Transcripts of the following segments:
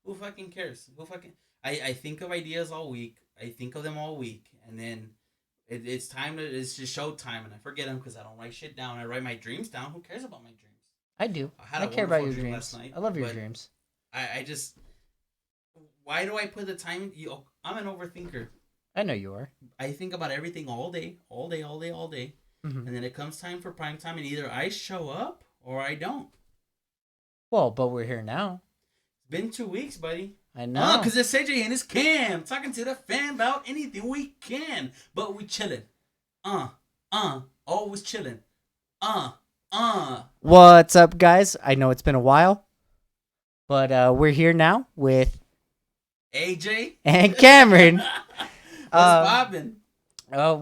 Who fucking cares? Who fucking? I think of ideas all week. I think of them all week, and then it's time to it's just show time, and I forget them because I don't write shit down. I write my dreams down. Who cares about my dreams? I do. I had I a care about wonderful your dream dreams. last night. I love your dreams. I just why do I put the time? I'm an overthinker. I know you are. I think about everything all day, all day, all day, all day, and then it comes time for prime time, and either I show up or I don't. Well, but we're here now. It's been 2 weeks, buddy. I know. Because it's CJ and it's Cam talking to the fan about anything we can, but we chilling. Always chilling. What's up, guys? I know it's been a while, but we're here now with AJ and Cameron. What's poppin'?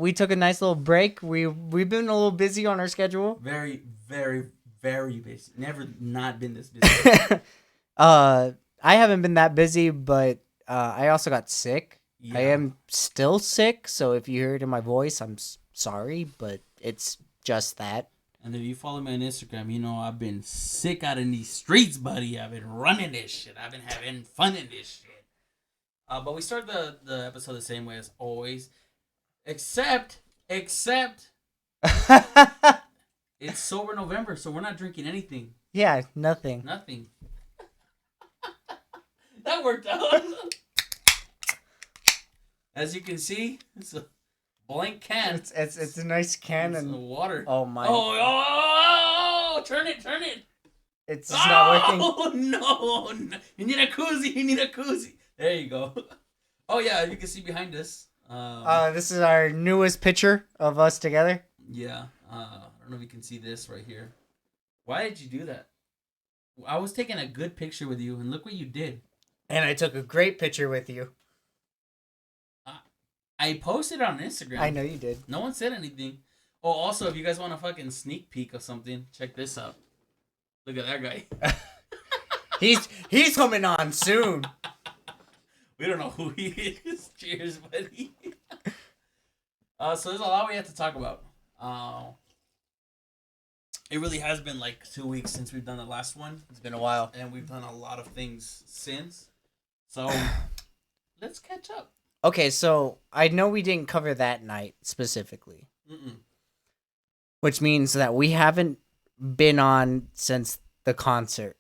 We took a nice little break. We've been a little busy on our schedule. Very, very, very busy. Never not been this busy. I haven't been that busy, but I also got sick. Yeah. I am still sick, so if you hear it in my voice, I'm sorry, but it's just that. And if you follow me on Instagram, you know I've been sick out in these streets, buddy. I've been running this shit. I've been having fun in this shit. But we start the episode the same way as always. Except it's sober November, so we're not drinking anything. Yeah, nothing. Nothing. That worked out. As you can see, it's a blank can. It's a nice can it's and water. Oh my! Oh! Turn it! It's just not working. Oh no! You need a koozie. There you go. Oh yeah, you can see behind us. This is our newest picture of us together. Yeah. I don't know if you can see this right here. Why did you do that? I was taking a good picture with you, and look what you did. And I took a great picture with you. I posted it on Instagram. I know you did. No one said anything. Oh, also, if you guys want a fucking sneak peek of something, check this out. Look at that guy. He's coming on soon. We don't know who he is. Cheers, buddy. So there's a lot we have to talk about. It really has been like 2 weeks since we've done the last one. It's been a while. And we've done a lot of things since. So let's catch up. Okay, so I know we didn't cover that night specifically. Which means that we haven't been on since the concert.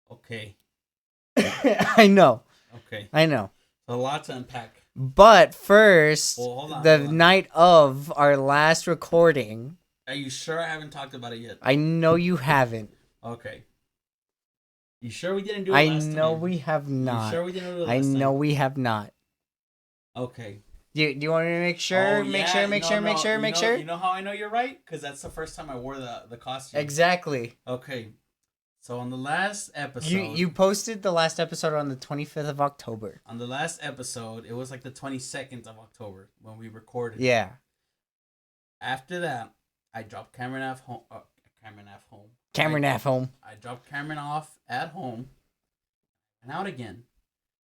Okay. I know. Okay. I know. A lot to unpack. But first, hold on. Night of our last recording. Are you sure I haven't talked about it yet? I know you haven't. Okay. You sure we didn't do it last time? I know we have not. You sure we didn't do it last I time? know we have not. Okay. Do you want me to make sure? Oh, make yeah. sure? You know how I know you're right? Because that's the first time I wore the costume. Exactly. Okay. So on the last episode... You posted the last episode on the 25th of October. On the last episode, it was like the 22nd of October when we recorded. Yeah. After that, I dropped Cameron off home. I dropped Cameron off at home and out again.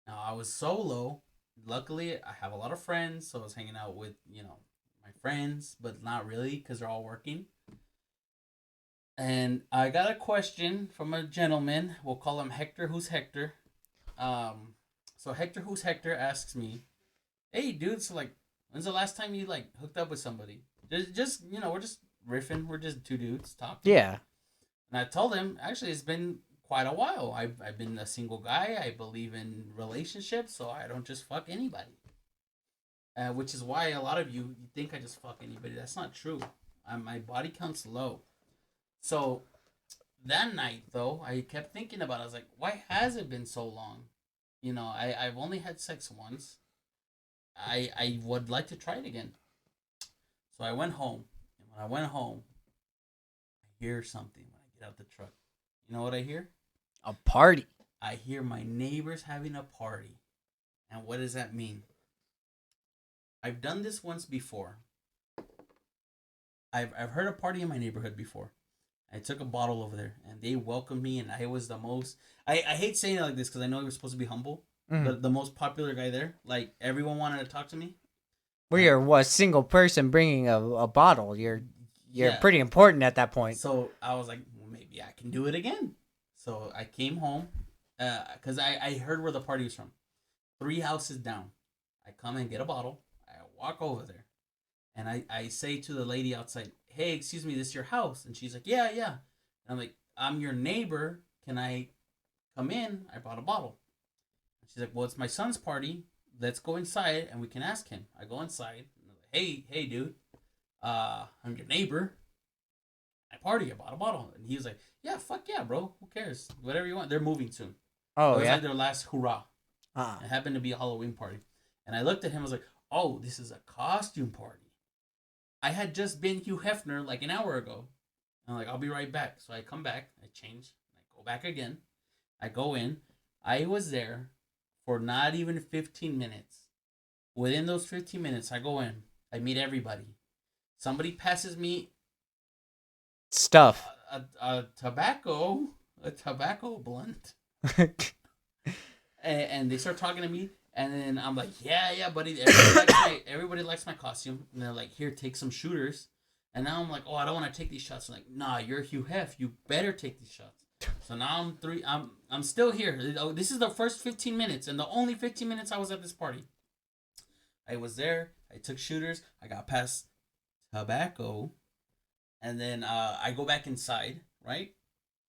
Now, I was solo. Luckily, I have a lot of friends, so I was hanging out with, my friends, but not really because they're all working. And I got a question from a gentleman. We'll call him Hector, who's Hector. So Hector, who's Hector, asks me, "Hey, dude, so when's the last time you hooked up with somebody?" Just we're just riffing. We're just two dudes talking. Yeah. And I told him, actually, it's been quite a while. I've been a single guy. I believe in relationships, so I don't just fuck anybody. Which is why a lot of you think I just fuck anybody. That's not true. My body count's low. So that night, though, I kept thinking about it. I was like, why has it been so long? I've only had sex once. I would like to try it again. So I went home. And when I went home, I hear something when I get out the truck. You know what I hear? A party. I hear my neighbors having a party. And what does that mean? I've done this once before. I've heard a party in my neighborhood before. I took a bottle over there, and they welcomed me, and I was the most... I hate saying it like this, because I know we're supposed to be humble, but the most popular guy there, everyone wanted to talk to me. Well, you're a single person bringing a bottle. You're pretty important at that point. So I was like, well, maybe I can do it again. So I came home, because I heard where the party was from. 3 houses down. I come and get a bottle. I walk over there. And I say to the lady outside, hey, excuse me, this is your house? And she's like, yeah, yeah. And I'm like, I'm your neighbor. Can I come in? I brought a bottle. And she's like, well, it's my son's party. Let's go inside and we can ask him. I go inside. And I'm like, hey, dude. I'm your neighbor. I party. I bought a bottle. And he was like, yeah, fuck yeah, bro. Who cares? Whatever you want. They're moving soon. Oh, it was yeah? like their last hurrah. Uh-uh. It happened to be a Halloween party. And I looked at him. I was like, oh, this is a costume party. I had just been Hugh Hefner like an hour ago. I'm like, I'll be right back. So I come back. I change. I go back again. I go in. I was there for not even 15 minutes. Within those 15 minutes, I go in. I meet everybody. Somebody passes me Stuff. a tobacco blunt. and they start talking to me. And then I'm like, yeah, buddy. Everybody likes my costume. And they're like, here, take some shooters. And now I'm like, oh, I don't want to take these shots. I'm like, nah, you're Hugh Hef. You better take these shots. So now I'm still here. This is the first 15 minutes. And the only 15 minutes I was at this party. I was there. I took shooters. I got past tobacco. And then I go back inside, right?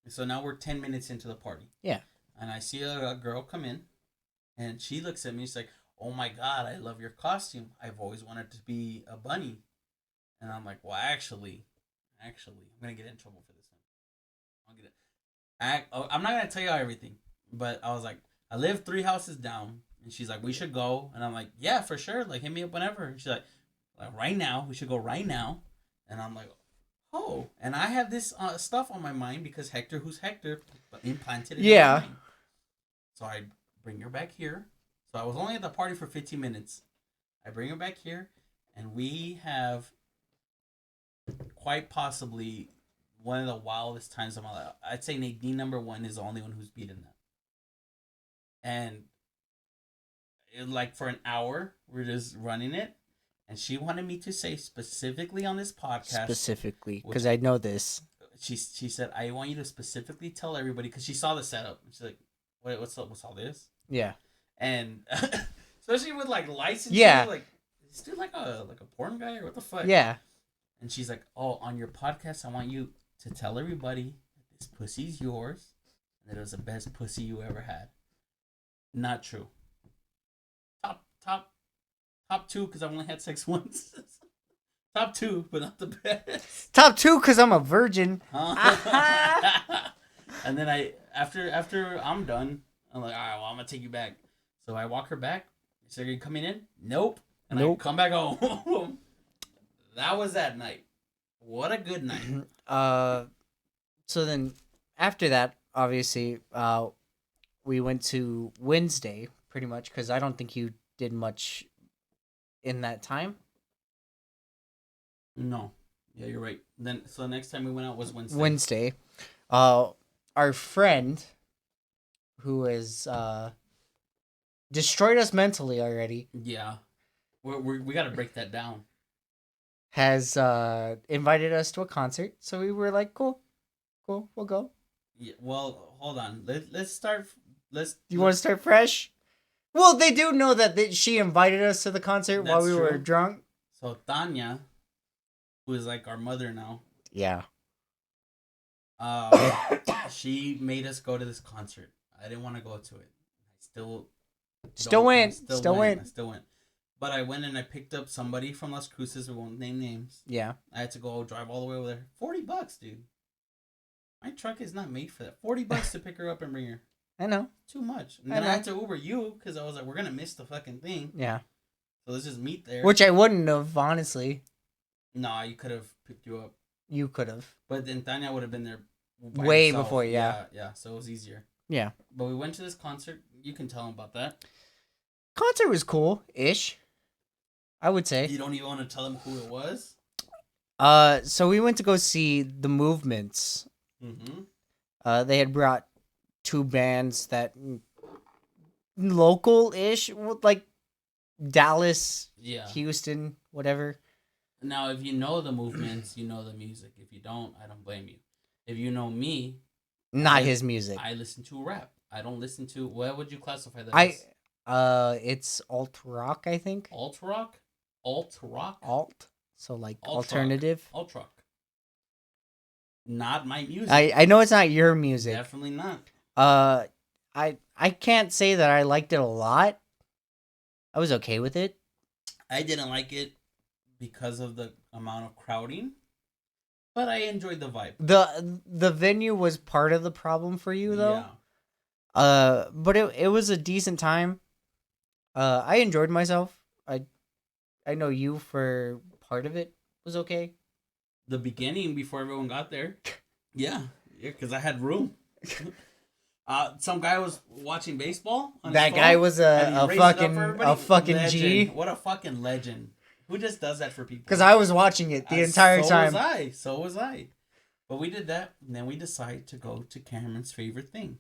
So now we're 10 minutes into the party. Yeah. And I see a girl come in. And she looks at me. She's like, oh, my God, I love your costume. I've always wanted to be a bunny. And I'm like, well, actually, I'm going to get in trouble for this one. I'm not going to tell you everything. But I was like, I live 3 houses down. And she's like, we should go. And I'm like, yeah, for sure. Like, hit me up whenever. And she's like, right now. We should go right now. And I'm like, oh. And I have this stuff on my mind because Hector, who's Hector, implanted it in my mind. So I bring her back here. So I was only at the party for 15 minutes. I bring her back here, and we have quite possibly one of the wildest times of my life. I'd say Nadine #1 is the only one who's beaten that. And for an hour, we're just running it. And she wanted me to say specifically on this podcast. Specifically, because I know this. She said, I want you to specifically tell everybody, because she saw the setup. She's like, wait, what's all this? Yeah. And especially with licensing, is this dude like a porn guy or what the fuck? Yeah. And she's like, oh, on your podcast, I want you to tell everybody that this pussy's yours and that it was the best pussy you ever had. Not true. Top 2 because I've only had sex once. Top 2, but not the best. Top 2 because I'm a virgin. And then after I'm done, I'm like, all right, well, I'm gonna take you back. So I walk her back. So are you coming in? Nope. And I come back home. That was that night. What a good night. So then after that, obviously, we went to Wednesday pretty much because I don't think you did much in that time. No. Yeah, you're right. Then so the next time we went out was Wednesday. Wednesday. Our friend who has destroyed us mentally already. Yeah. We got to break that down. Has invited us to a concert. So we were like, cool, we'll go. Yeah, well, hold on. Let's start. You want to start fresh? Well, they do know that she invited us to the concert while we were drunk. So Tanya, who is like our mother now. Yeah. She made us go to this concert. I didn't want to go to it. I still went. But I went and I picked up somebody from Las Cruces. We won't name names. Yeah. I had to go drive all the way over there. $40, dude. My truck is not made for that. $40 to pick her up and bring her. I know. Too much. And then I had to Uber you because I was like, we're going to miss the fucking thing. Yeah. So let's just meet there. Which I wouldn't have, honestly. Nah, you could have picked you up. You could have. But then Tanya would have been there way herself. Before, yeah. Yeah, so it was easier. Yeah. But we went to this concert. You can tell them about that. Concert was cool-ish, I would say. You don't even want to tell them who it was? So we went to go see The Movements. Mm-hmm. They had brought 2 bands that local-ish, like Dallas, Houston, whatever. Now, if you know The Movements, you know the music. If you don't, I don't blame you. If you know me... Not his music. I listen to rap. I don't listen to. What would you classify that I as? it's alt rock, I think. Alt rock, alt rock, Alt, so like alt rock, alternative. alt rock. Not my music. I know it's not your music. Definitely not. I can't say that I liked it a lot. I was okay with it. I didn't like it because of the amount of crowding, but I enjoyed the vibe. The venue was part of the problem for you though. Yeah. But it was a decent time. I enjoyed myself. I know you for part of it was okay. The beginning before everyone got there. Yeah, because I had room. Some guy was watching baseball. That guy was a fucking legend. G. What a fucking legend. Who just does that for people? Because I was watching it the entire time. So was I. But we did that, and then we decided to go to Cameron's favorite thing.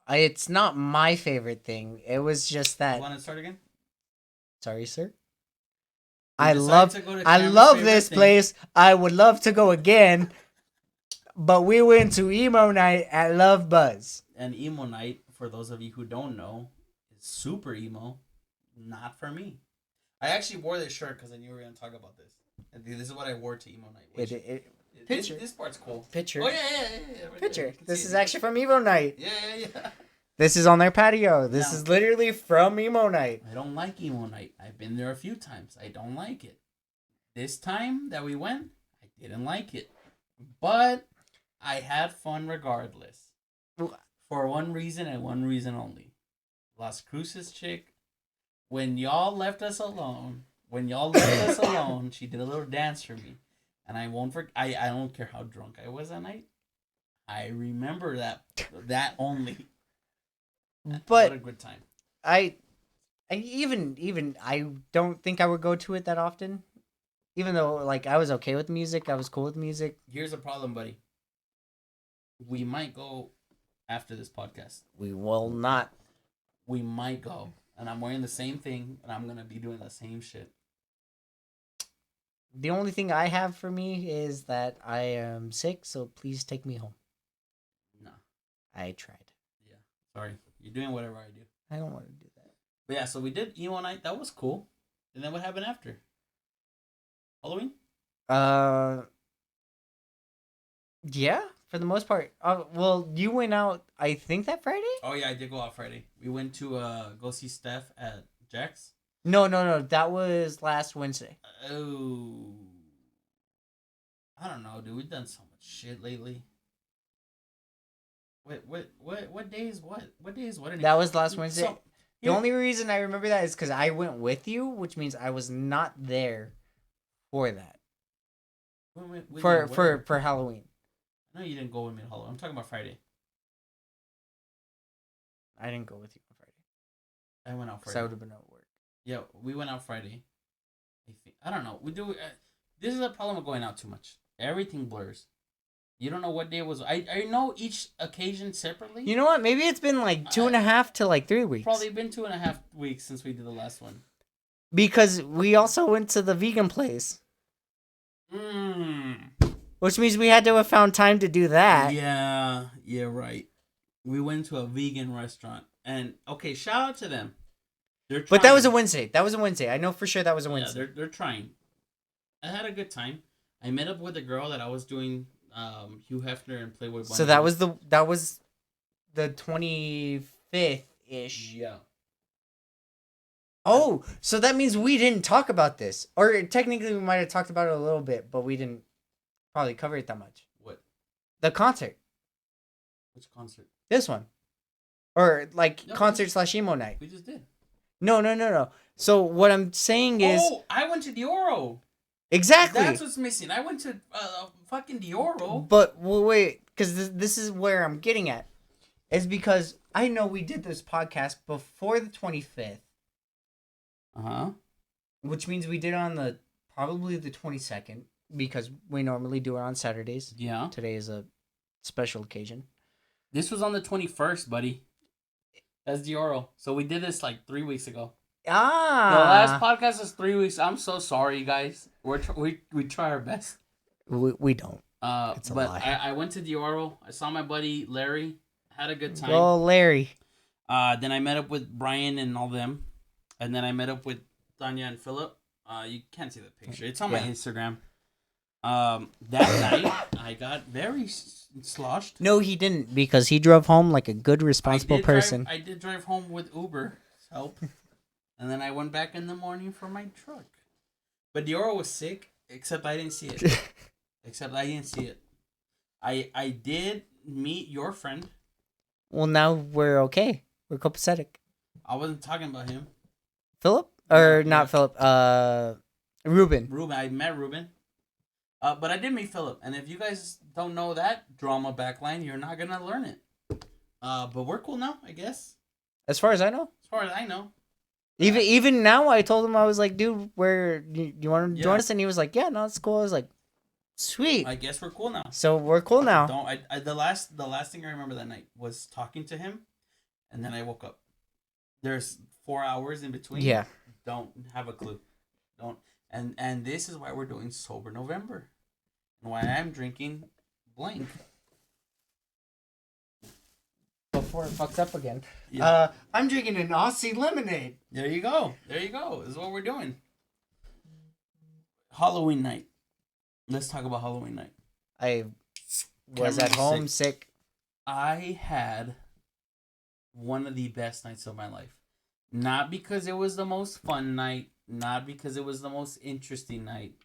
It's not my favorite thing. It was just that. You want to start again? Sorry, sir. We I love this place. I would love to go again. But we went to emo night at Love Buzz. And emo night, for those of you who don't know, is super emo. Not for me. I actually wore this shirt because I knew we were going to talk about this. And this is what I wore to emo night. Picture. This part's cool. Picture. Oh, yeah. Right picture. This is actually from emo night. Yeah. This is on their patio. This is literally from emo night. I don't like emo night. I've been there a few times. I don't like it. This time that we went, I didn't like it. But I had fun regardless. For one reason and one reason only. Las Cruces chick, when y'all left us alone, she did a little dance for me. And I won't forget. I don't care how drunk I was that night. I remember that only. But what a good time. I even I don't think I would go to it that often. Even though like I was okay with music, I was cool with music. Here's the problem, buddy. We might go after this podcast. We will not. We might go. And I'm wearing the same thing, and I'm going to be doing the same shit. The only thing I have for me is that I am sick, so please take me home. No. I tried. Yeah. Sorry. You're doing whatever I do. I don't want to do that. But yeah, so we did emo night. That was cool. And then what happened after? Halloween? Yeah, for the most part. Well, you went out, I think, that Friday? Oh, yeah, I did go out Friday. We went to go see Steph at Jack's. No. That was last Wednesday. Oh. I don't know, dude. We've done so much shit lately. What day is what? What day is what? That was last Wednesday. So, the only reason I remember that is because I went with you, which means I was not there for that. For Halloween. No, you didn't go with me on Halloween. I'm talking about Friday. I didn't go with you on Friday. I went out Friday. So I would have been at work. Yeah, we went out Friday. I don't know. We do. This is a problem of going out too much. Everything blurs. You don't know what day it was. I know each occasion separately. You know what? Maybe it's been like 2.5 to like 3 weeks. Probably been 2.5 weeks since we did the last one. Because we also went to the vegan place. Which means we had to have found time to do that. Yeah, right. We went to a vegan restaurant. And, okay, shout out to them. But that was a Wednesday. I know for sure that was a Wednesday. Yeah, they're trying. I had a good time. I met up with a girl that I was doing Hugh Hefner and Playboy Bunny. So that was the 25th ish. Yeah. Oh, so that means we didn't talk about this. Or technically we might have talked about it a little bit, but we didn't probably cover it that much. What? The concert. Which concert? This one. Or like concert/emo night. We just did. No. So what I'm saying is... Oh, I went to Dioro. Exactly. That's what's missing. I went to fucking Dioro. But wait, because this is where I'm getting at. Is because I know we did this podcast before the 25th. Uh-huh. Which means we did it on probably the 22nd. Because we normally do it on Saturdays. Yeah. Today is a special occasion. This was on the 21st, buddy. That's Dioro. So we did this like 3 weeks ago. Ah. The last podcast was 3 weeks. I'm so sorry, you guys. We try our best. We don't. It's a lie. I went to Dioro. I saw my buddy Larry. Had a good time. Oh, Larry. Then I met up with Brian and all them, and then I met up with Tanya and Philip. You can't see the picture. It's on my Instagram. That night I got very sloshed. No, he didn't, because he drove home like a good, responsible person. I did drive home with Uber help, and then I went back in the morning for my truck. But Diora was sick, except I didn't see it. I did meet your friend. Well, now we're okay. We're copacetic. I wasn't talking about him. Philip? Or not Philip. Ruben. I met Ruben. But I did meet Philip. And if you guys don't know that drama backline, you're not going to learn it. But we're cool now, I guess. As far as I know. As far as I know. Even now, I told him, I was like, dude, where you want to join us? And he was like, yeah, no, it's cool. I was like, sweet. I guess we're cool now. So we're cool now. The last thing I remember that night was talking to him, and then I woke up. There's 4 hours in between. Yeah. Don't have a clue. Don't. And this is why we're doing Sober November, and why I'm drinking blank. Before it fucks up again. Yeah. I'm drinking an Aussie lemonade. There you go. This is what we're doing. Halloween night. Let's talk about Halloween night. I was at home sick. I had one of the best nights of my life. Not because it was the most fun night, not because it was the most interesting night,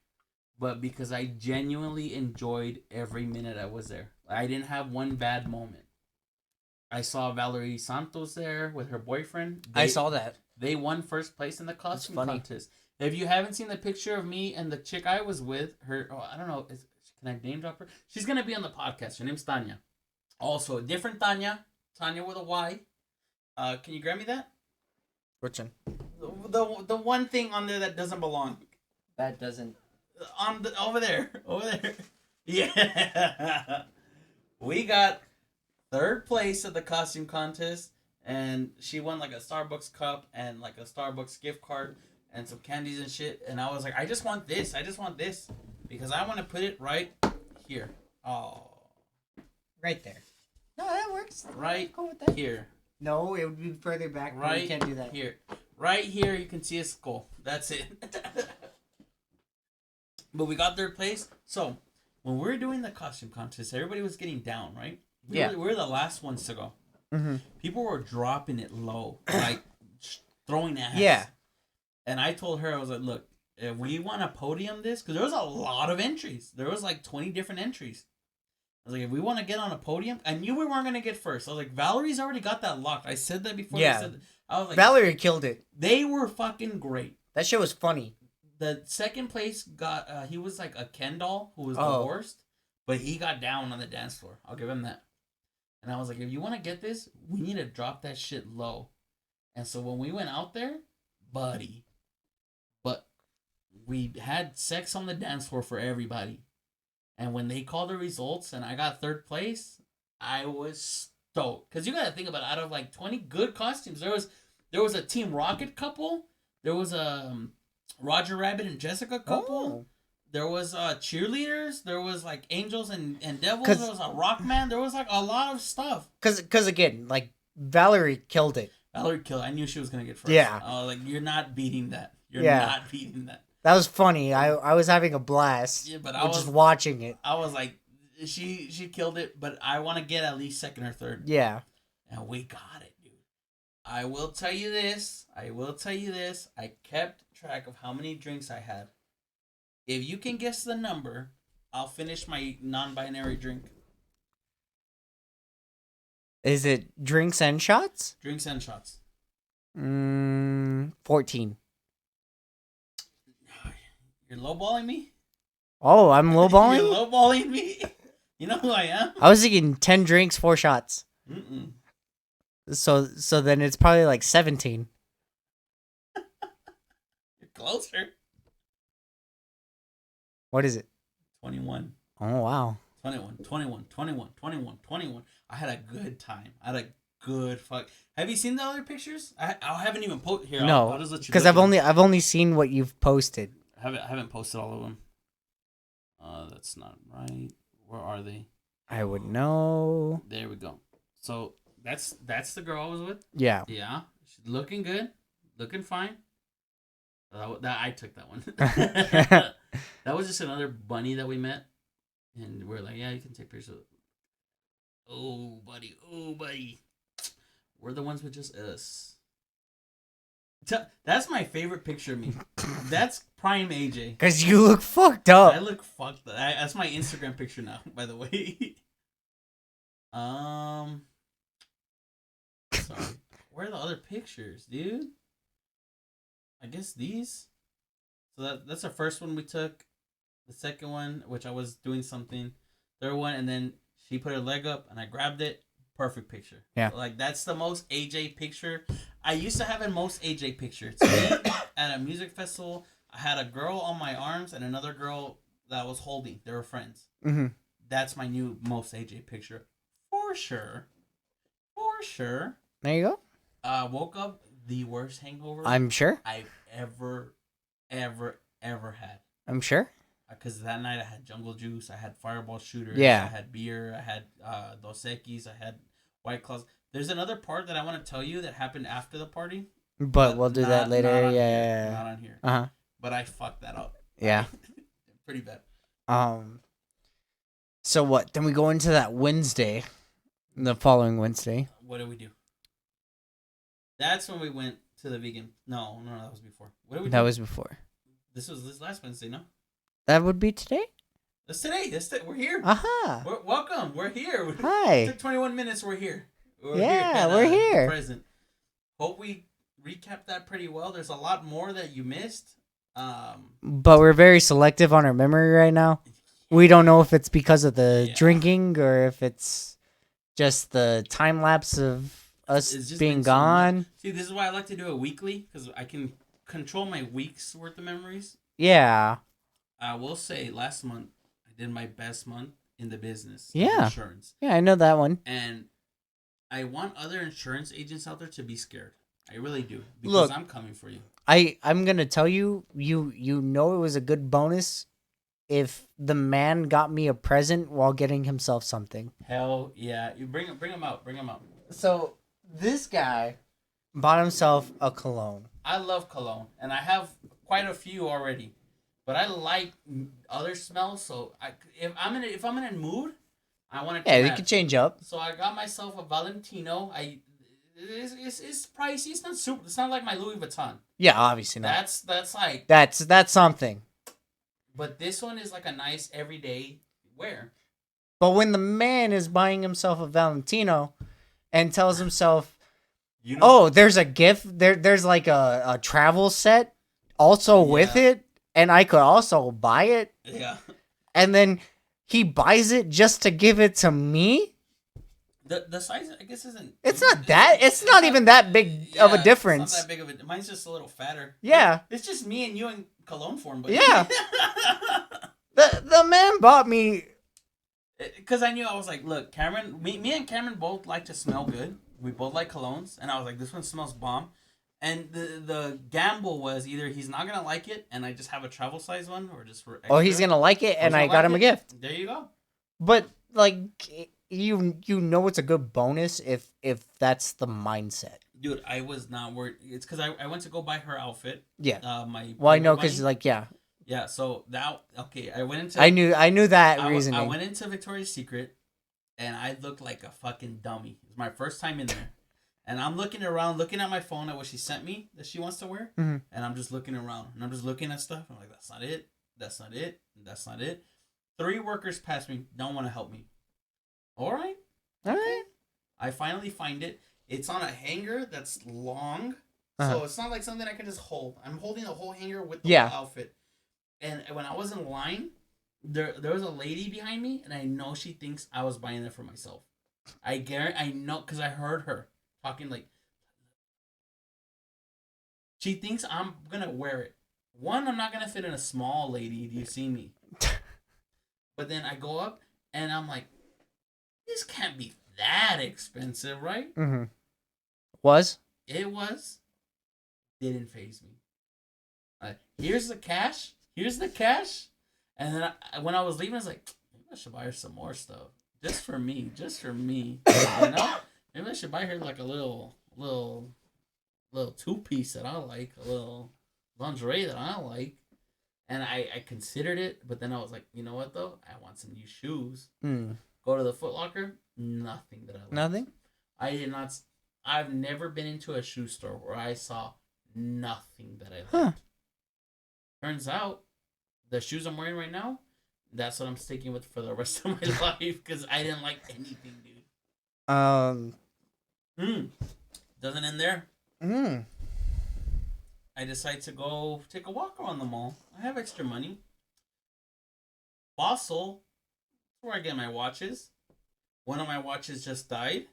but because I genuinely enjoyed every minute I was there. I didn't have one bad moment. I saw Valerie Santos there with her boyfriend. I saw that. They won first place in the costume contest. If you haven't seen the picture of me and the chick I was with, I don't know, can I name drop her? She's going to be on the podcast. Her name's Tanya. Also, a different Tanya with a Y. Can you grab me that? Which one? The one thing on there that doesn't belong. That doesn't. Over there. Yeah. We got third place at the costume contest, and she won like a Starbucks cup and like a Starbucks gift card and some candies and shit. And I was like, I just want this because I want to put it right here. Oh, right there. No, that works. Right go with that. Here. No, it would be further back. Right, you can't do that. Here. Right here, you can see a skull. That's it. But we got third place. So when we were doing the costume contest, everybody was getting down, right? We were the last ones to go. Mm-hmm. People were dropping it low, like throwing ass. Yeah. And I told her, I was like, look, if we want to podium this, because there was a lot of entries. There was like 20 different entries. I was like, if we want to get on a podium, I knew we weren't going to get first. I was like, Valerie's already got that locked. I said that before. Yeah. I was like, Valerie killed it. They were fucking great. That shit was funny. The second place got, he was like a Ken doll who was the worst, but he got down on the dance floor. I'll give him that. And I was like, if you want to get this, we need to drop that shit low. And so when we went out there, buddy, but we had sex on the dance floor for everybody. And when they called the results and I got third place, I was stoked. Because you got to think about it, out of like 20 good costumes, there was a Team Rocket couple. There was a Roger Rabbit and Jessica couple. Oh. There was cheerleaders. There was like angels and devils. There was a rock man. There was like a lot of stuff. Cause again, like Valerie killed it. I knew she was gonna get first. Yeah. Like you're not beating that. You're not beating that. That was funny. I was having a blast. Yeah, but I was just watching it. I was like, she killed it, but I want to get at least second or third. Yeah. And we got it, dude. I will tell you this. I kept track of how many drinks I had. If you can guess the number, I'll finish my non-binary drink. Is it drinks and shots? Drinks and shots. 14. You're lowballing me? Oh, I'm lowballing? You're lowballing me? You know who I am? I was thinking 10 drinks, 4 shots. Mm-mm. So then it's probably like 17. You're closer. What is it? 21. Oh, wow. 21. I had a good time. I had a good fuck. Have you seen the other pictures? I haven't even posted here. No, I'll just let you because I've only seen what you've posted. I haven't posted all of them. That's not right. Where are they? I would know. There we go. So That's the girl I was with. Yeah. Yeah, she's looking good, looking fine. That I took that one. That was just another bunny that we met, and we're like, yeah, you can take pictures. Oh, buddy. We're the ones with just us. That's my favorite picture of me. That's prime AJ. Cause you look fucked up. I look fucked up. That's my Instagram picture now, by the way. Sorry. Where are the other pictures, dude? I guess these. So that's the first one we took. The second one, which I was doing something. Third one, and then she put her leg up, and I grabbed it. Perfect picture. Yeah. Like, that's the most AJ picture. I used to have a most AJ picture. It's me at a music festival. I had a girl on my arms and another girl that I was holding. They were friends. Mm-hmm. That's my new most AJ picture. For sure. There you go. Woke up the worst hangover I'm sure. I've ever had. I'm sure. Because that night I had Jungle Juice, I had Fireball Shooters, Yeah. I had beer, I had Dos Equis, I had White Claws. There's another part that I want to tell you that happened after the party. But we'll do that later. Yeah. Not on here. Uh-huh. But I fucked that up. Yeah. Pretty bad. So what? Then we go into that Wednesday. The following Wednesday. What did we do? That's when we went to the vegan. No, that was before. What did we do? That was before. This was this last Wednesday, no? That would be today? That's today. We're here. Aha. Welcome. We're here. Hi. It took 21 minutes. We're here. We're here. Present. Hope we recapped that pretty well. There's a lot more that you missed. But we're very selective on our memory right now. We don't know if it's because of the drinking or if it's just the time lapse of us being gone. See, this is why I like to do it weekly, because I can control my week's worth of memories. Yeah. I will say, last month, I did my best month in the business. Yeah. Insurance. Yeah, I know that one. And I want other insurance agents out there to be scared. I really do. Because Look, I'm coming for you. I'm going to tell you, you know it was a good bonus if the man got me a present while getting himself something. Hell yeah. You bring him out. So, this guy bought himself a cologne. I love cologne. And I have quite a few already. But I like other smells, so if I'm in a mood, I want to. Yeah, they could change up. So I got myself a Valentino. It's pricey. It's not like my Louis Vuitton. Yeah, obviously not. That's something. But this one is like a nice everyday wear. But when the man is buying himself a Valentino, and tells himself, "Oh, there's a gift. There's like a travel set also with it." And I could also buy it. Yeah. And then he buys it just to give it to me. The size, I guess, isn't. It's not even that big of a difference. It's not that big of a. Mine's just a little fatter. Yeah. It's just me and you in cologne form, but yeah. the man bought me. Because I knew, I was like, look, Cameron, me and Cameron both like to smell good. We both like colognes, and I was like, this one smells bomb. And the gamble was either he's not gonna like it, and I just have a travel size one, or just for extra. Oh, he's gonna like it, and I got him a gift. There you go. But like, you know, it's a good bonus if that's the mindset. Dude, I was not worried. It's because I went to go buy her outfit. Yeah. Well, I know because Yeah. So I went into. I knew that reasoning. I went into Victoria's Secret, and I looked like a fucking dummy. It was my first time in there. And I'm looking around, looking at my phone at what she sent me that she wants to wear. Mm-hmm. And I'm just looking around. And I'm just looking at stuff. I'm like, that's not it. That's not it. That's not it. 3 workers past me. Don't want to help me. All right. I finally find it. It's on a hanger that's long. So it's not like something I can just hold. I'm holding the whole hanger with the whole outfit. And when I was in line, there was a lady behind me. And I know she thinks I was buying it for myself. I know because I heard her. Talking like she thinks I'm gonna wear it. One, I'm not gonna fit in a small lady. Do you see me? But then I go up and I'm like, this can't be that expensive, right? Mm-hmm. It was. Didn't faze me. Here's the cash. And then when I was leaving, I was like, maybe I should buy her some more stuff just for me. You know. Maybe I should buy her like a little 2-piece that I like, a little lingerie that I like. And I considered it, but then I was like, you know what though? I want some new shoes. Go to the Foot Locker, nothing that I like. Nothing? I did not. I've never been into a shoe store where I saw nothing that I liked. Huh. Turns out, the shoes I'm wearing right now, that's what I'm sticking with for the rest of my life because I didn't like anything, dude. Doesn't end there. I decide to go take a walk around the mall. I have extra money. Fossil, where I get my watches. One of my watches just died.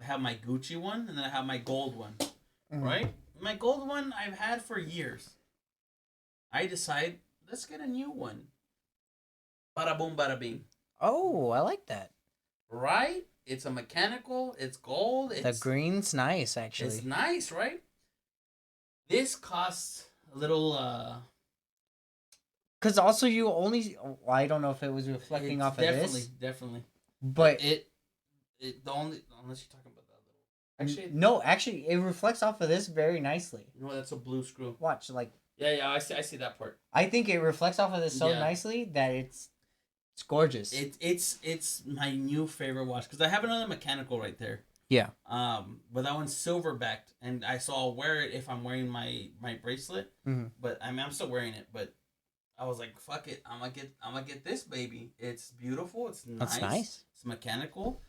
I have my Gucci one, and then I have my gold one. Right? My gold one I've had for years. I decide, let's get a new one. Bada boom, bada bing. Oh, I like that. Right? It's a mechanical. It's gold. The green's nice, actually. It's nice, right? This costs a little. Because also you only. Well, I don't know if it was reflecting off of this. Definitely. But it the only unless you're talking about that little. Actually, no. Actually, it reflects off of this very nicely. No, that's a blue screw. Watch, like. Yeah, I see that part. I think it reflects off of this so nicely that it's gorgeous. It's my new favorite watch because I have another mechanical right there. Yeah. But that one's silver backed, and I'll wear it if I'm wearing my bracelet. But I'm still wearing it. But I was like, fuck it, I'm gonna get this baby. It's beautiful. It's nice. That's nice. It's mechanical.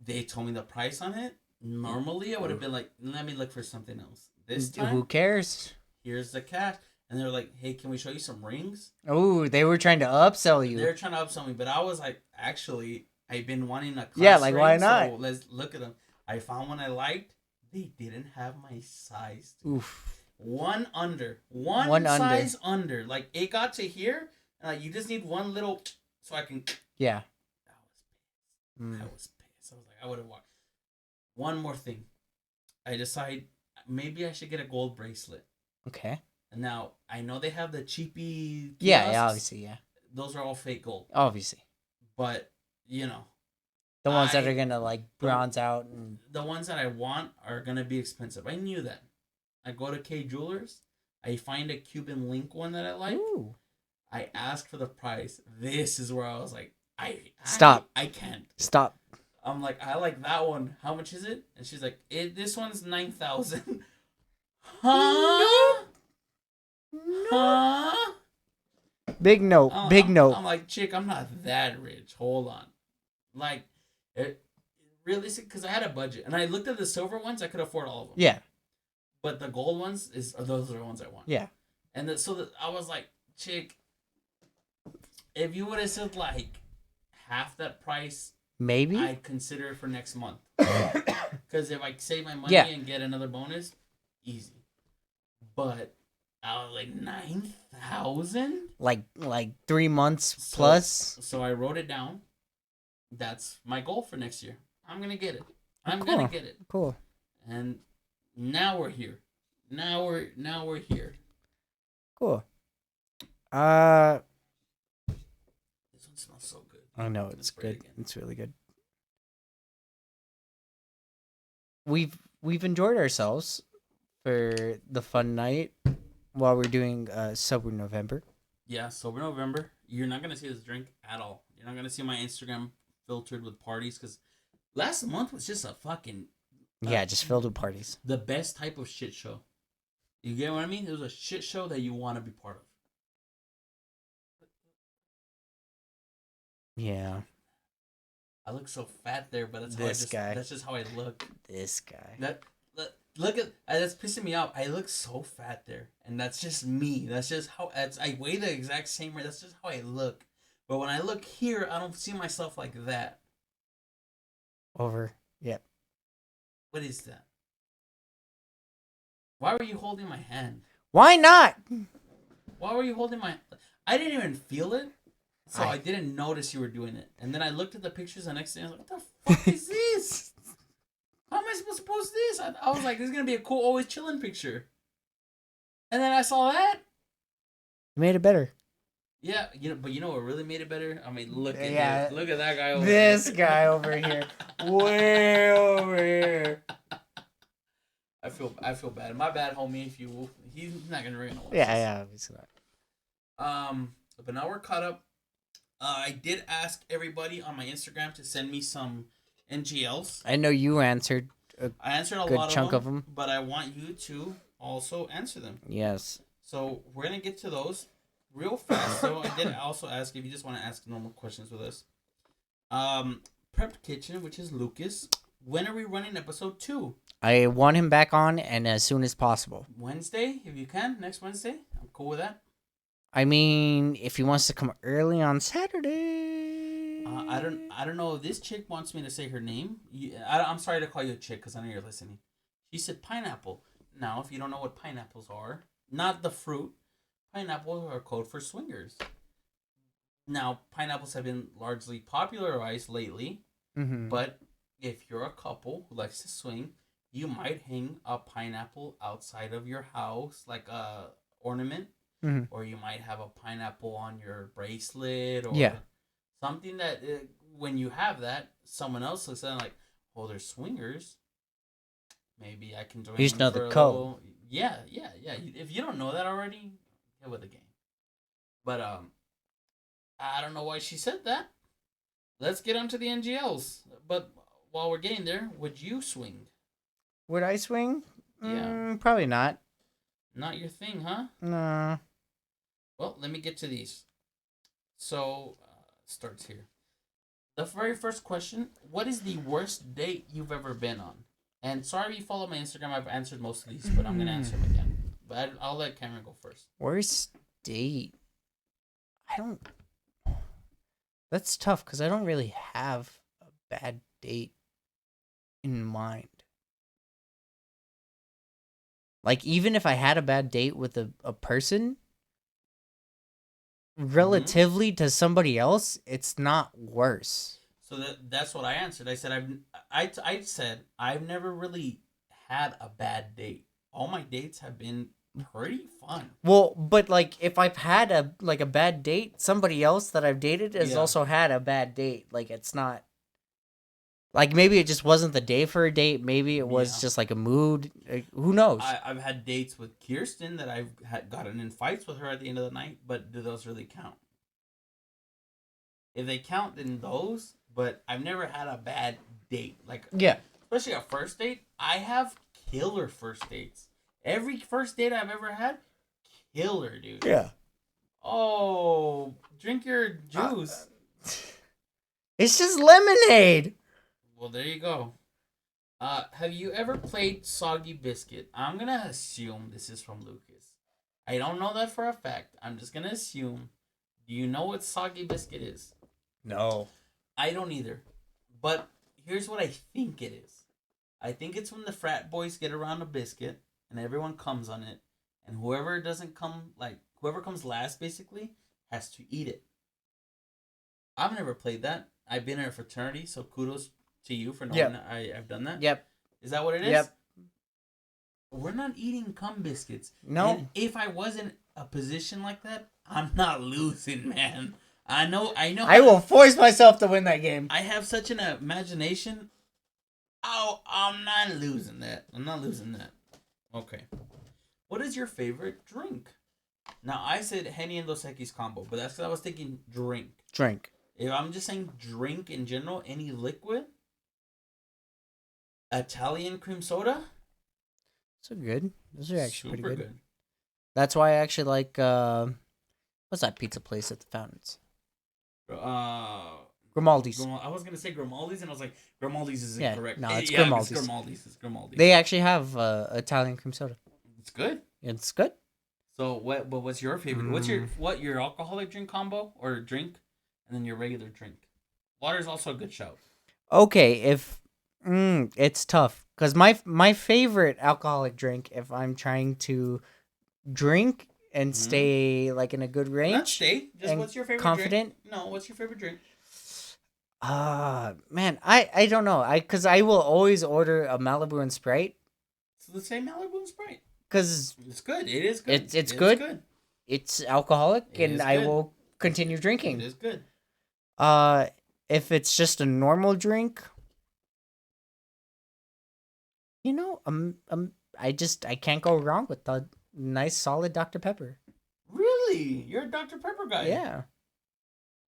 They told me the price on it. Normally, I would have been like, let me look for something else. This time, who cares? Here's the cash. And they were like, hey, can we show you some rings? Oh, they were trying to upsell you. They were trying to upsell me, but I was like, actually, I've been wanting a class ring, why not? So let's look at them. I found one I liked. They didn't have my size. Dude. Oof. One size under. Like, it got to here, and you just need one little, so I can. Yeah. I was pissed. I was like, I would have walked. One more thing. I decide maybe I should get a gold bracelet. Okay. Now, I know they have the cheapy kiosks. Yeah, obviously, yeah. Those are all fake gold. Obviously. But, you know. The ones that are going to, like, bronze out. And the ones that I want are going to be expensive. I knew that. I go to K Jewelers. I find a Cuban link one that I like. Ooh. I ask for the price. This is where I was like, Stop. I can't. Stop. I'm like, I like that one. How much is it? And she's like, this one's 9,000. Huh? No. Huh? Big no. Big no. I'm like, chick, I'm not that rich. Hold on. Like, realistic, because I had a budget. And I looked at the silver ones. I could afford all of them. Yeah. But the gold ones, those are the ones I want. Yeah. And I was like, chick, if you would have said, like, half that price, maybe I'd consider it for next month. Because if I save my money and get another bonus, easy. But I was like, 9,000? Like 3 months plus? So I wrote it down. That's my goal for next year. I'm going to get it. I'm going to get it. Cool. And now we're here. Now we're here. Cool. This one smells so good. I know, it's good. It's really good. We've enjoyed ourselves for the fun night while we're doing Sober November. Yeah, Sober November. You're not going to see this drink at all. You're not going to see my Instagram filtered with parties because last month was just a fucking... just filled with parties. The best type of shit show. You get what I mean? It was a shit show that you want to be part of. Yeah. I look so fat there, but that's that's just how I look. This guy. Look at that's pissing me off. I look so fat there, and that's just me. That's just how I weigh the exact same way. That's just how I look. But when I look here, I don't see myself like that. Over. Yep. What is that? Why were you holding my hand? Why not? Why were you holding my... I didn't even feel it. So I didn't notice you were doing it. And then I looked at the pictures the next day. I was like, what the fuck is this? How am I supposed to post this? I was like, this is going to be a cool always chilling picture. And then I saw that. You made it better. Yeah, but you know what really made it better? I mean, look at that guy over this guy over here. Way over here. I feel bad. My bad, homie. If you, he's not gonna ring no. Yeah, obviously not. But now we're caught up. I did ask everybody on my Instagram to send me some NGLs. I know you answered. I answered a good lot chunk of them, but I want you to also answer them. Yes. So we're gonna get to those real fast. So I did also ask if you just want to ask normal questions with us. Prep Kitchen, which is Lucas. When are we running episode 2? I want him back on, and as soon as possible. Wednesday, if you can. Next Wednesday. I'm cool with that. I mean, if he wants to come early on Saturday. I don't know. This chick wants me to say her name. I'm sorry to call you a chick because I know you're listening. She said pineapple. Now, if you don't know what pineapples are, not the fruit, pineapples are code for swingers. Now, pineapples have been largely popularized lately, but if you're a couple who likes to swing, you might hang a pineapple outside of your house, like a ornament, or you might have a pineapple on your bracelet, or something that when you have that, someone else looks at it like, oh, they're swingers. Maybe I can join. You just know the code. Yeah. If you don't know that already, get with the game. But I don't know why she said that. Let's get onto the NGLs. But while we're getting there, would you swing? Would I swing? Yeah. Probably not. Not your thing, huh? No. Well, let me get to these. So, starts here. The very first question, what is the worst date you've ever been on? And sorry if you follow my Instagram, I've answered most of these, but I'm going to answer them again. But I'll let Cameron go first. Worst date? I don't... That's tough, because I don't really have a bad date in mind. Like, even if I had a bad date with a person, relatively to somebody else, it's not worse. So that's what I answered. I said I said I've never really had a bad date. All my dates have been pretty fun. Well, but like if I've had a bad date, somebody else that I've dated has also had a bad date. Like it's not like maybe it just wasn't the day for a date. Maybe it was just like a mood. Like, who knows? I've had dates with Kirsten that I've gotten in fights with her at the end of the night. But do those really count? If they count, then those. But I've never had a bad date. Like especially a first date. I have killer first dates. Every first date I've ever had, killer, dude. Yeah. Oh, drink your juice. It's just lemonade. Well, there you go. Have you ever played Soggy Biscuit? I'm going to assume this is from Lucas. I don't know that for a fact. I'm just going to assume. Do you know what Soggy Biscuit is? No. I don't either. But here's what I think it is. I think it's when the frat boys get around a biscuit and everyone comes on it. And whoever comes last, basically, has to eat it. I've never played that. I've been in a fraternity, so kudos to you for knowing that I've done that. Yep. Is that what it is? Yep. We're not eating cum biscuits. No. And if I was in a position like that, I'm not losing, man. I know. I will force myself to win that game. I have such an imagination. Oh, I'm not losing that. Okay. What is your favorite drink? Now, I said Henny and Dos Equis combo, but that's because I was thinking drink. If I'm just saying drink in general, any liquid, Italian cream soda. So good. Those are actually Super pretty good. That's why I actually like, what's that pizza place at the Fountains? Grimaldi's. I was going to say Grimaldi's, and I was like, Grimaldi's is incorrect. No, it's Grimaldi's. It's Grimaldi's. They actually have Italian cream soda. It's good. It's good. So what's your favorite? What's your alcoholic drink combo or drink, and then your regular drink? Water is also a good shout. Okay, it's tough because my favorite alcoholic drink, if I'm trying to drink and stay like in a good range, not stay. Just what's your favorite confident? Drink? No, what's your favorite drink? Man, I don't know. Because I will always order a Malibu and Sprite. So let's say Malibu and Sprite. Because it's good. It is good. It's good. It's alcoholic, and I will continue drinking. It is good. If it's just a normal drink, You know, I can't go wrong with the nice solid Dr Pepper. Really? You're a Dr. Pepper guy. Yeah,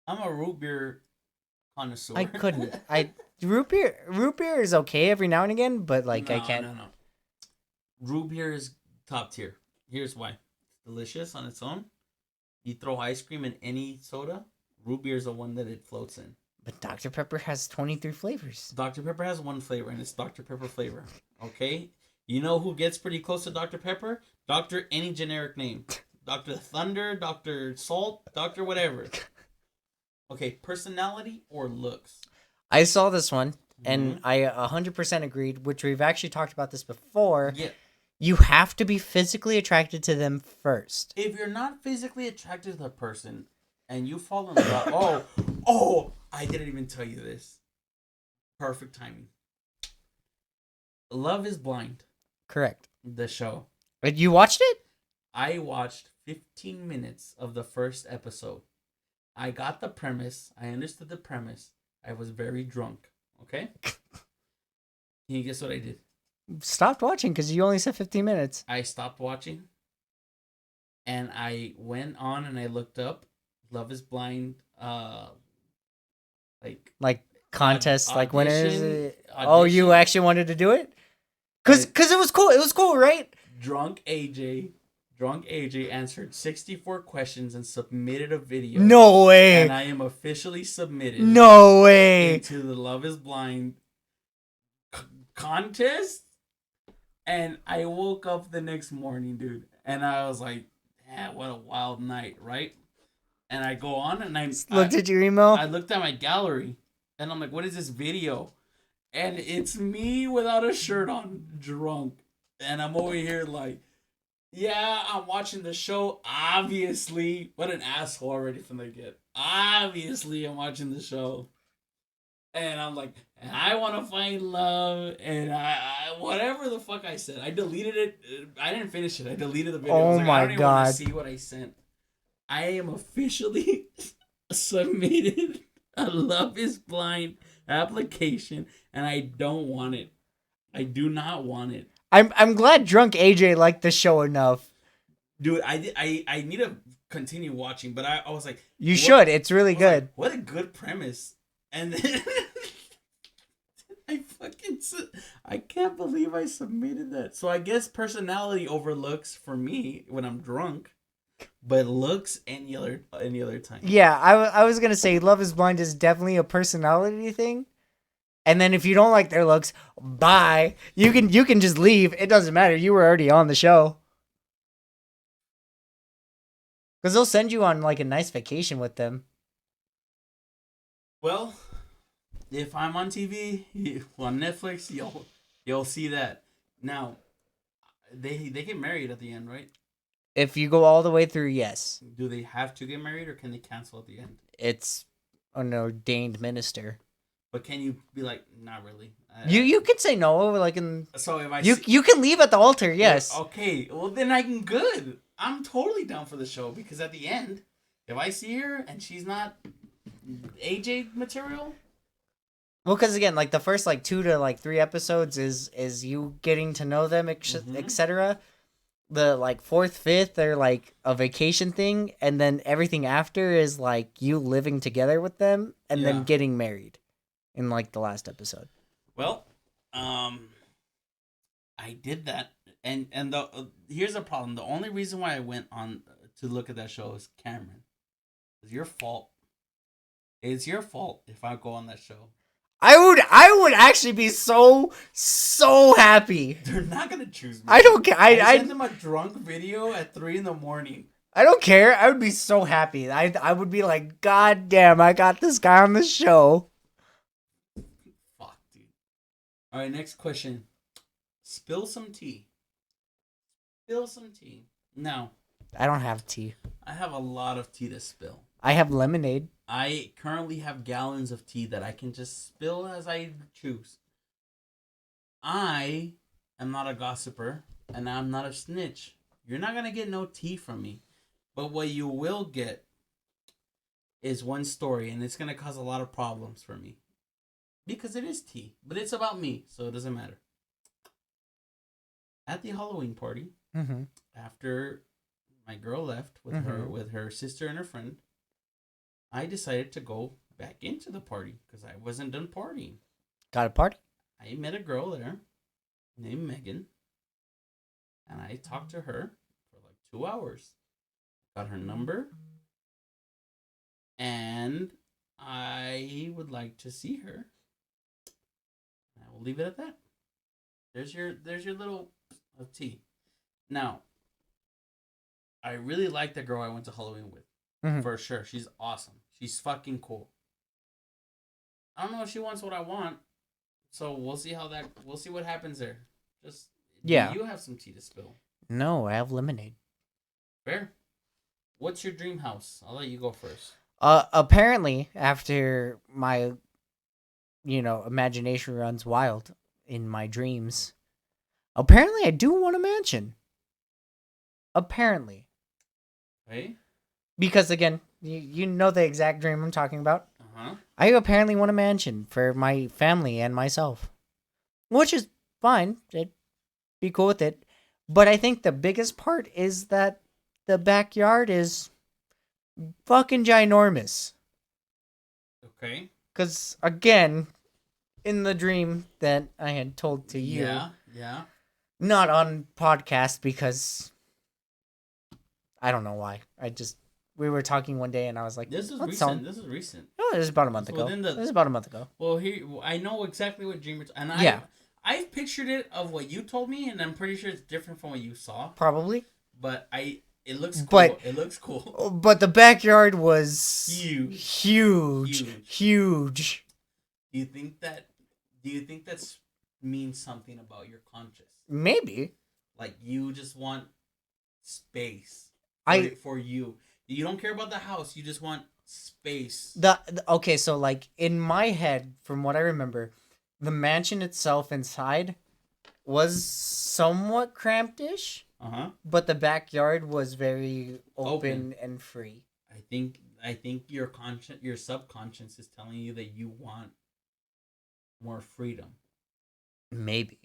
I'm a root beer I connoisseur. couldn't. I root beer is okay every now and again, but like I No, can't. no, no. Root beer is top tier. Here's why. It's delicious on its own. You throw ice cream in any soda, root beer is the one that it floats in. But Dr Pepper has 23 flavors. Dr. Pepper has one flavor, and it's Dr. Pepper flavor. Okay? You know who gets pretty close to Dr. Pepper? Dr. Any generic name. Dr. Thunder, Dr. Salt, Dr. Whatever. Okay, personality or looks? I saw this one, and Mm-hmm. I 100% agreed, which we've actually talked about this before. Yeah. You have to be physically attracted to them first. If you're not physically attracted to the person and you fall in love, I didn't even tell you this. Perfect timing. Love is Blind, Correct. the show. But you watched it? I watched 15 minutes of the first episode. I got the premise. I understood the premise. I was very drunk. Okay? Can you guess what I did? Stopped watching because you only said 15 minutes. I stopped watching and I went on and I looked up Love is Blind Like contests, like winners. audition, Oh, you audition. actually wanted to do it? Cause it was cool. It was cool, right? Drunk AJ answered 64 questions and submitted a video. No way. And I am officially submitted. No way. Into the Love is Blind contest. And I woke up the next morning, dude. And I was like, "Man, what a wild night, right?" And I go on and I looked at your email. I looked at my gallery and I'm like, what is this video? And it's me without a shirt on, drunk. And I'm over here like, yeah, I'm watching the show. Obviously. What an asshole already from the get. Obviously, I'm watching the show. And I'm like, and I want to find love. And I whatever the fuck I said. I deleted it. I didn't finish it. I deleted the video. Oh I was like, my I don't even want God. to see what I sent. I am officially submitted a Love is Blind application, and I don't want it. I do not want it. I'm glad drunk AJ liked the show enough. Dude, I need to continue watching, but I was like, You what- should. It's really I was like, good. what a good premise. And then I can't believe I submitted that. So I guess personality overlooks for me when I'm drunk, but looks any other time. Yeah, I was gonna say Love is Blind is definitely a personality thing. And then if you don't like their looks, bye. You can just leave. It doesn't matter. You were already on the show. Because they'll send you on like a nice vacation with them. Well, if I'm on TV on Netflix, you'll see that. Now, they get married at the end, right? If you go all the way through, yes. Do they have to get married, or can they cancel at the end? It's an ordained minister. But can you be like, not really? You can say no, like in So if I you can leave at the altar, yes. Okay, well then I'm good. I'm totally down for the show because at the end, if I see her and she's not AJ material, Well, because again, like the first like 2 to like 3 episodes is you getting to know them, etc. The like 4th, 5th, they're like a vacation thing, and then everything after is like you living together with them and Yeah. then getting married in like the last episode. well, I did that, and here's the problem. The only reason why I went on to look at that show is Cameron. It's your fault. It's your fault if I go on that show. I would actually be so happy. They're not gonna choose me. I don't care. I sent them a drunk video at 3 a.m. I don't care. I would be so happy. I would be like, God damn, I got this guy on the show. Fuck, dude. All right, next question. Spill some tea. Spill some tea. Now, I don't have tea. I have a lot of tea to spill. I have lemonade. I currently have gallons of tea that I can just spill as I choose. I am not a gossiper, and I'm not a snitch. You're not going to get no tea from me. But what you will get is one story, and it's going to cause a lot of problems for me. Because it is tea, but it's about me, so it doesn't matter. At the Halloween party, Mm-hmm. after my girl left with her sister and her friend, I decided to go back into the party because I wasn't done partying. Got a party? I met a girl there named Megan, and I talked to her for like 2 hours. Got her number, and I would like to see her. I will leave it at that. There's your little of tea. Now, I really like the girl I went to Halloween with. Mm-hmm. For sure. She's awesome. She's fucking cool. I don't know if she wants what I want. So we'll see we'll see what happens there. Just Yeah. Do you have some tea to spill? No, I have lemonade. Fair. What's your dream house? I'll let you go first. Apparently, after my, imagination runs wild in my dreams, apparently I do want a mansion. Apparently. Hey? Because, again, you know the exact dream I'm talking about. Uh-huh. I apparently want a mansion for my family and myself. Which is fine. I'd be cool with it. But I think the biggest part is that the backyard is fucking ginormous. Okay. Because, again, in the dream that I had told to you. Yeah. Not on podcast because I don't know why. We were talking one day and I was like, This is recent. This is recent. Oh, it was about a month ago. This is about a month ago. Well, I know exactly what dream it's... And I've pictured it of what you told me, and I'm pretty sure it's different from what you saw. Probably. But it looks cool. It looks cool. But the backyard was huge. Do you think that means something about your conscience? Maybe. Like you just want space for you. You don't care about the house. You just want space. Okay, so like in my head, from what I remember, the mansion itself inside was somewhat cramped-ish. But the backyard was very open and free. I think your subconscious is telling you that you want more freedom. Maybe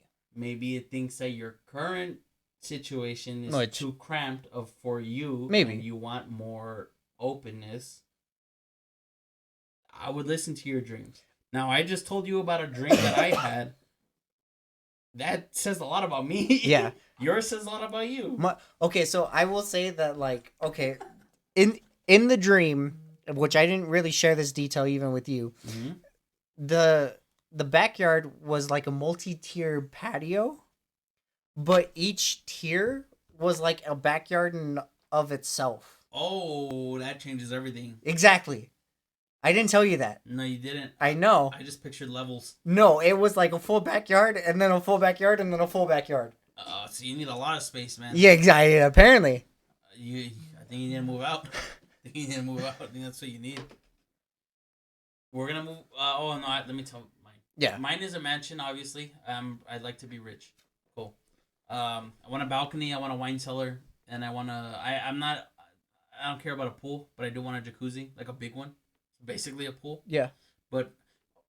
it thinks that your current situation is too cramped for you. Maybe. And you want more openness. I would listen to your dreams. Now, I just told you about a dream that I had. That says a lot about me. Yeah. Yours says a lot about you. Okay, so I will say that, like, okay, in the dream, which I didn't really share this detail even with you, the backyard was like a multi-tier patio, but each tier was like a backyard in of itself. Oh, that changes everything. Exactly. I didn't tell you that. No, you didn't. I know. I just pictured levels. No, it was like a full backyard, and then a full backyard, and then a full backyard. So you need a lot of space, man. Yeah, exactly. Apparently. I think you need to move out. I think that's what you need. We're gonna move. Let me tell mine. Yeah. Mine is a mansion, obviously. I'd like to be rich. Cool. I want a balcony. I want a wine cellar, and I don't care about a pool, but I do want a jacuzzi, like a big one. Basically a pool. Yeah. But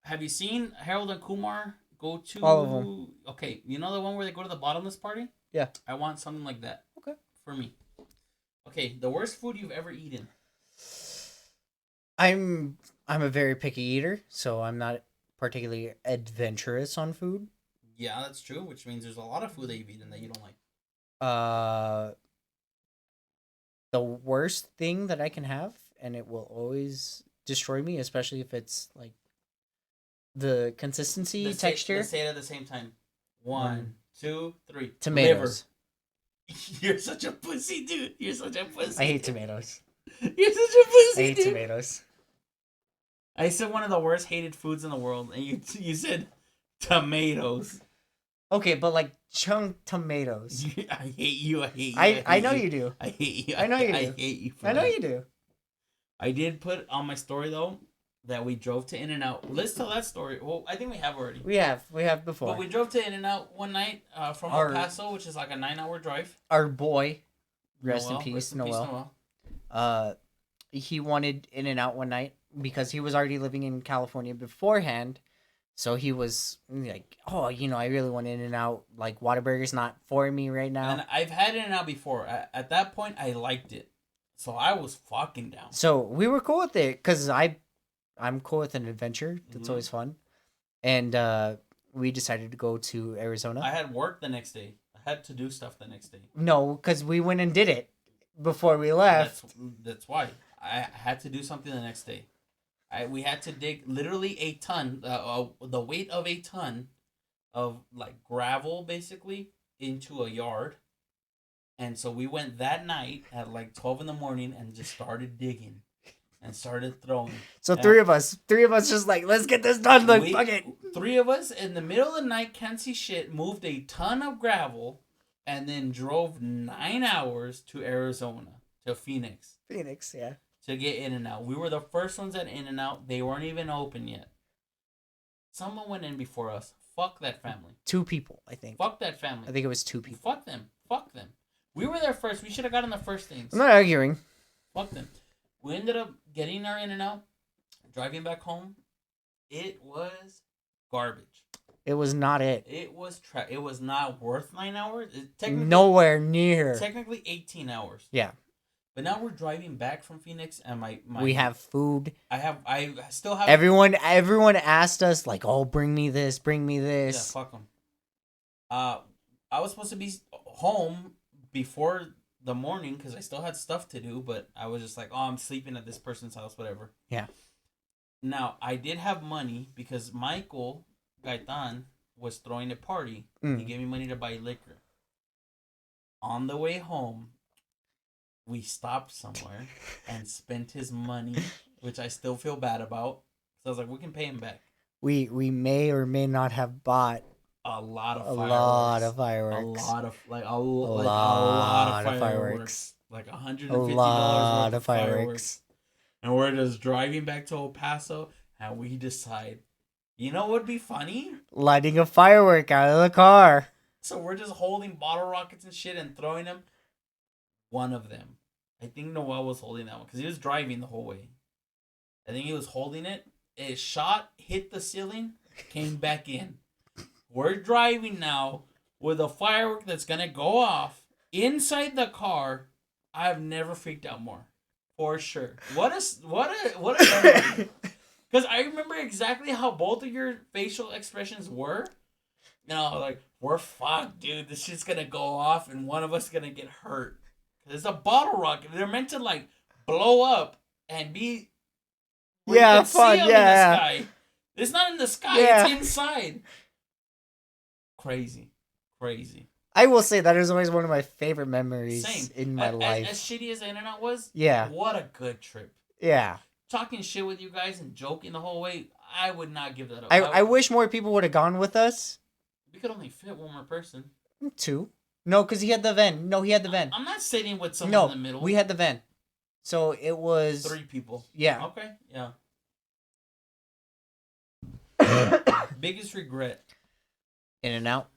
have you seen Harold and Kumar go to all of them? Okay, you know the one where they go to the bottomless party? Yeah. I want something like that. Okay. For me. Okay, the worst food you've ever eaten. I'm a very picky eater, so I'm not particularly adventurous on food. Yeah, that's true, which means there's a lot of food that you've eaten that you don't like. The worst thing that I can have, and it will always destroy me, especially if it's like the consistency, texture. Let's say it at the same time. 1, 2, 3. Tomatoes. Liver. You're such a pussy, dude. You're such a pussy. I hate tomatoes. You're such a pussy, I hate tomatoes. I said one of the worst hated foods in the world, and you said tomatoes. Okay, but like chunk tomatoes. I hate you. I know you do. I hate you. I know you do. I hate you. I know you do. I did put on my story though that we drove to In-N-Out. Let's tell that story. Well, I think we have already. We have before. But we drove to In-N-Out one night from El Paso, which is like a 9-hour drive. Our boy, rest in peace, Noel. He wanted In-N-Out one night because he was already living in California beforehand. So he was like, oh, I really want In-N-Out. Like, Whataburger's not for me right now. And I've had In-N-Out before. At that point, I liked it. So I was fucking down. So we were cool with it because I'm cool with an adventure. That's always fun. And we decided to go to Arizona. I had work the next day. I had to do stuff the next day. No, because we went and did it before we left. That's why. I had to do something the next day. We had to dig literally a ton, the weight of a ton of like gravel basically into a yard. And so we went that night at like 12 in the morning and just started digging and started throwing. So three of us just like, let's get this done. Like, fuck it. Three of us in the middle of the night, can't see shit, moved a ton of gravel and then drove 9 hours to Arizona, to Phoenix. Phoenix, yeah. To get In-N-Out. We were the first ones at In-N-Out. They weren't even open yet. Someone went in before us. Fuck that family. 2 people, I think. Fuck that family. I think it was 2 people. Fuck them. Fuck them. We were there first. We should have gotten the first things. I'm not arguing. Fuck them. We ended up getting our In-N-Out, driving back home. It was garbage. It was not it. It was it was not worth 9 hours. Nowhere near. Technically 18 hours. Yeah. But now we're driving back from Phoenix, and we have food. I still have everyone asked us like, oh, bring me this. Yeah, fuck them. I was supposed to be home before the morning because I still had stuff to do, but I was just like, oh, I'm sleeping at this person's house, whatever. Yeah. Now I did have money because Michael Gaitan was throwing a party. He gave me money to buy liquor. On the way home, we stopped somewhere and spent his money, which I still feel bad about. So I was like, we can pay him back. We may or may not have bought a lot of fireworks. A lot of fireworks. Like $150 worth of fireworks. And we're just driving back to El Paso, and we decide, you know what would be funny? Lighting a firework out of the car. So we're just holding bottle rockets and shit and throwing them. One of them. I think Noel was holding that one because he was driving the whole way. I think he was holding it. It shot, hit the ceiling, came back in. We're driving now with a firework that's going to go off inside the car. I've never freaked out more. For sure. What a because I remember exactly how both of your facial expressions were. And I was like, we're fucked, dude. This shit's going to go off and one of us is going to get hurt. It's a bottle rocket. They're meant to like blow up and be. Yeah, fun. Yeah. In the sky. It's not in the sky. Yeah. It's inside. Crazy. I will say that is always one of my favorite memories in my life. As shitty as the internet was. Yeah. What a good trip. Yeah. Talking shit with you guys and joking the whole way. I would not give that up. I wish more people would have gone with us. We could only fit one more person. 2. No, because he had the van. No, he had the van. I'm not sitting with someone in the middle. We had the van. So it was 3 people. Yeah. Okay. Yeah. Biggest regret. In-N-Out.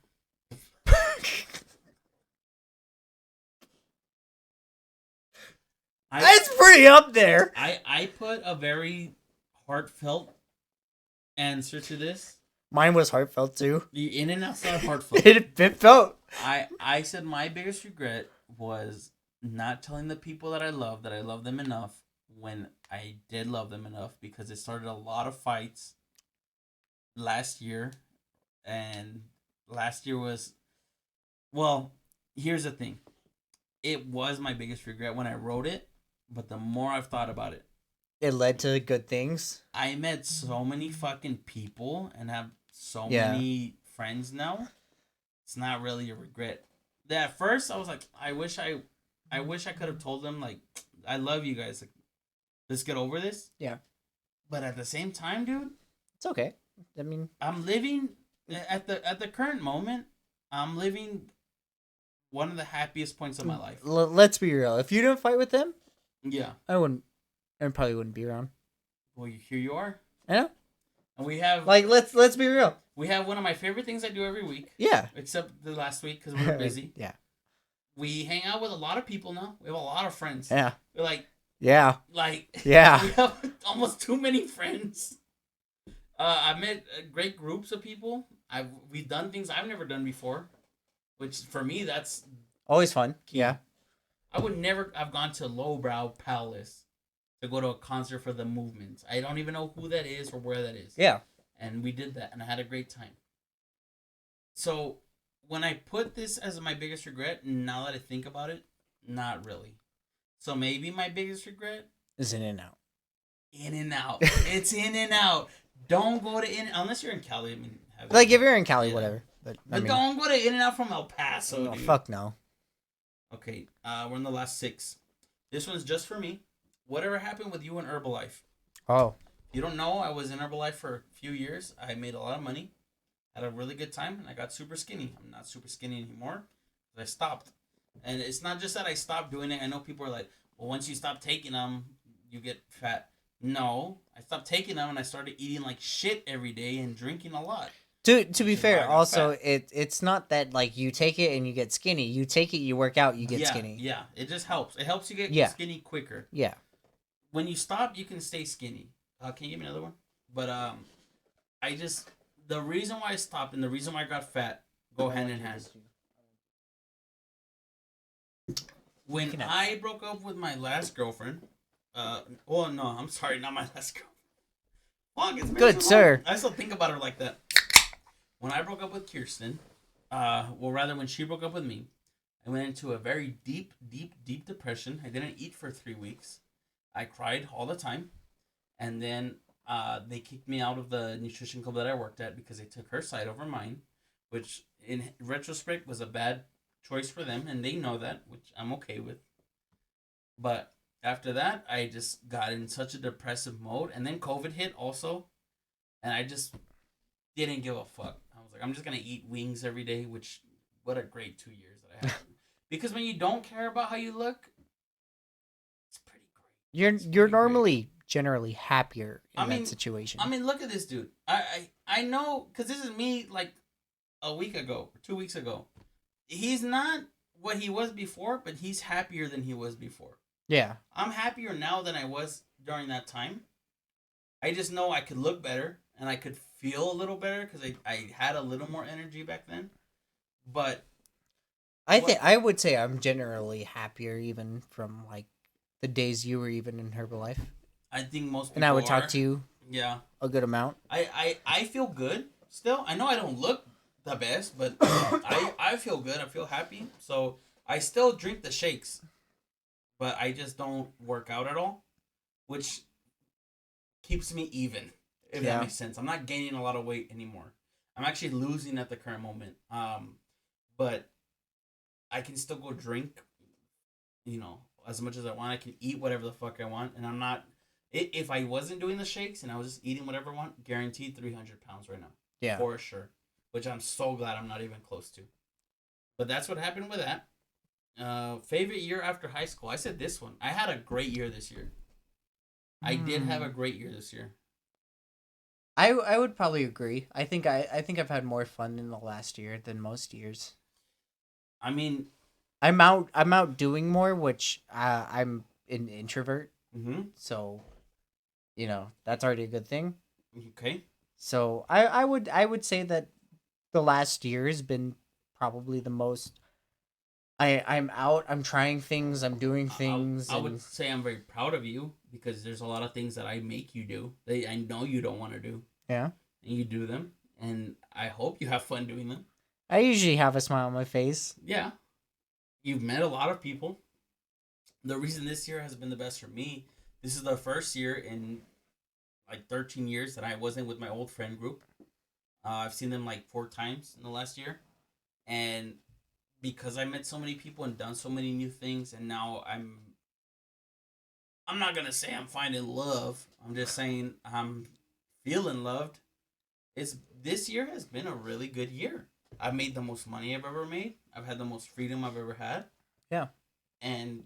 It's pretty up there. I put a very heartfelt answer to this. Mine was heartfelt too. The In-N-Out's not heartfelt. It felt. I said my biggest regret was not telling the people that I love them enough when I did love them enough, because it started a lot of fights last year. And last year was, well, here's the thing. It was my biggest regret when I wrote it, but the more I've thought about it, it led to good things. I met so many fucking people and have so many friends now. It's not really a regret. At first, I was like, I wish I could have told them, like, I love you guys. Like, let's get over this. Yeah. But at the same time, dude, it's okay. I mean, I'm living at the current moment. I'm living one of the happiest points of my life. Let's be real. If you didn't fight with them, yeah, I probably wouldn't be around. Well, here you are. I know. And we have let's be real. We have one of my favorite things I do every week. Yeah. Except the last week because we were busy. Yeah. We hang out with a lot of people now. We have a lot of friends. Yeah. We're yeah. We have almost too many friends. I met great groups of people. We've done things I've never done before, which for me that's Always fun. key. Yeah. I would never have gone to Lowbrow Palace to go to a concert for the Movements. I don't even know who that is or where that is. Yeah. And we did that, and I had a great time. So when I put this as my biggest regret, now that I think about it, not really. So maybe my biggest regret is In and Out. In and Out. It's In and Out. Don't go to In unless you're in Cali. I mean, like if you're in Cali, whatever. But I mean, don't go to In and Out from El Paso. No, dude. fuck no. Okay, we're in the last 6. This one's just for me. Whatever happened with you in Herbalife? Oh. You don't know, I was in Herbalife for a few years. I made a lot of money, had a really good time, and I got super skinny. I'm not super skinny anymore. I stopped. And it's not just that I stopped doing it. I know people are like, well, once you stop taking them, you get fat. No, I stopped taking them and I started eating like shit every day and drinking a lot. To be fair, also it's not that like you take it and you get skinny. You take it, you work out, you get skinny. Yeah, it just helps. It helps you get skinny quicker. Yeah. When you stop, you can stay skinny. Can you give me another one? But the reason why I stopped and the reason why I got fat go hand in hand. When I broke up with my last girlfriend, well, no, I'm sorry, not my last girlfriend. Long, it's good, sir. I still think about her like that. When I broke up with Kirsten, well, rather when she broke up with me, I went into a very deep, deep, deep depression. I didn't eat for 3 weeks. I cried all the time, and then they kicked me out of the nutrition club that I worked at because they took her side over mine, which in retrospect was a bad choice for them, and they know that, which I'm okay with. But after that, I just got in such a depressive mode, and then COVID hit also, and I just didn't give a fuck. I was like, I'm just gonna eat wings every day, which what a great 2 years that I had. Because when you don't care about how you look, it's pretty great. You're normally generally happier in that situation. I mean, look at this dude. I know because this is me like a week ago or 2 weeks ago. He's not what he was before, but he's happier than he was before. Yeah. I'm happier now than I was during that time. I just know I could look better and I could feel a little better because I had a little more energy back then. But I would say I'm generally happier even from like the days you were even in Herbalife. I think most people and I would talk to you a good amount. I feel good still. I know I don't look the best, but I feel good. I feel happy. So I still drink the shakes, but I just don't work out at all, which keeps me even, if that makes sense. I'm not gaining a lot of weight anymore. I'm actually losing at the current moment. But I can still go drink, as much as I want. I can eat whatever the fuck I want, and I'm not. If I wasn't doing the shakes and I was just eating whatever I want, guaranteed 300 pounds right now. Yeah. For sure. Which I'm so glad I'm not even close to. But that's what happened with that. Favorite year after high school. I said this one. I had a great year this year. I did have a great year this year. I would probably agree. I think I've had more fun in the last year than most years. I mean, I'm out doing more, which I'm an introvert. Mm-hmm. So, that's already a good thing. Okay. So I would say that the last year has been probably the most. I'm out. I'm trying things. I'm doing things. I would say I'm very proud of you because there's a lot of things that I make you do. I know you don't want to do. Yeah. And you do them, and I hope you have fun doing them. I usually have a smile on my face. Yeah. You've met a lot of people. The reason this year has been the best for me, this is the first year in like 13 years that I wasn't with my old friend group. I've seen them like 4 times in the last year. And because I met so many people and done so many new things, and now I'm not going to say I'm finding love. I'm just saying I'm feeling loved. This year has been a really good year. I've made the most money I've ever made. I've had the most freedom I've ever had. Yeah. And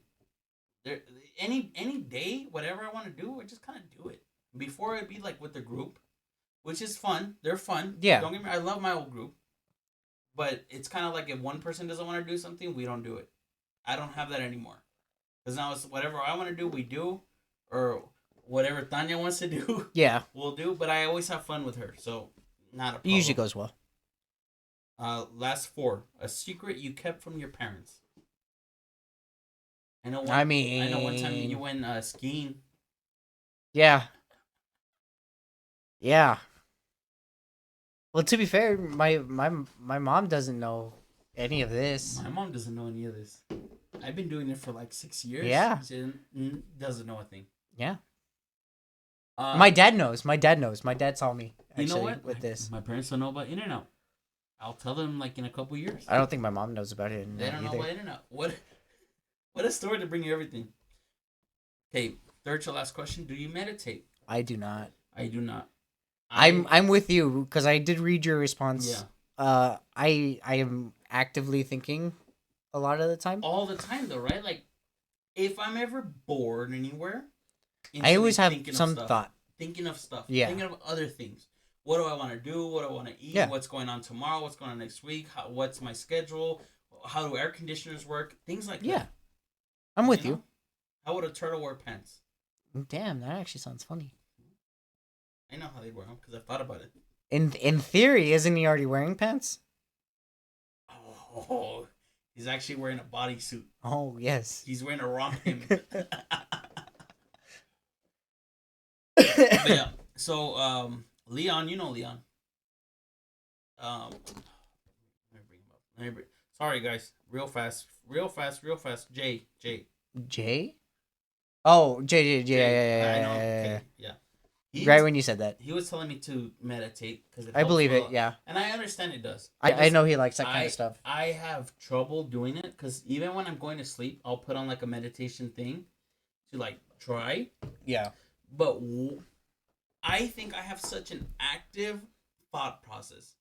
any day, whatever I want to do, I just kind of do it. Before it'd be like with the group, which is fun. They're fun. Yeah. Don't get me. I love my old group, but it's kind of like if one person doesn't want to do something, we don't do it. I don't have that anymore, because now it's whatever I want to do, we do, or whatever Tanya wants to do, Yeah. we'll do. But I always have fun with her, so not a problem. It usually goes well. Last 4. A secret you kept from your parents. I know one time you went skiing. Yeah. Yeah. Well, to be fair, my mom doesn't know any of this. My mom doesn't know any of this. I've been doing it for like 6 years. Yeah. She doesn't know a thing. Yeah. My dad knows. My dad saw me actually, you know what? with this. My parents don't know about In-N-Out. I'll tell them like in a couple years. I don't think my mom knows about it. They don't know about In-N-Out. What a story to bring you everything. Okay, third to last question. Do you meditate? I do not. I do not. I'm with you because I did read your response. Yeah. I am actively thinking a lot of the time. All the time though, right? Like if I'm ever bored anywhere, I always have some thought. Thinking of stuff. Yeah. Thinking of other things. What do I want to do? What do I want to eat? Yeah. What's going on tomorrow? What's going on next week? What's my schedule? How do air conditioners work? Things like that. Yeah. I'm with you. How would a turtle wear pants? Damn, that actually sounds funny. I know how they wear them because I've thought about it. In theory, isn't he already wearing pants? Oh, he's actually wearing a bodysuit. Oh, yes. He's wearing a romper. But yeah, so Leon, you know Leon. Let me bring him up. Sorry, guys. Real fast. Jay. Jay? Oh, Jay. I know. Okay, yeah. Right when you said that. He was telling me to meditate because I believe it, yeah. And I understand it does. I know he likes that kind of stuff. I have trouble doing it because even when I'm going to sleep, I'll put on like a meditation thing to like try. Yeah. But I think I have such an active thought process.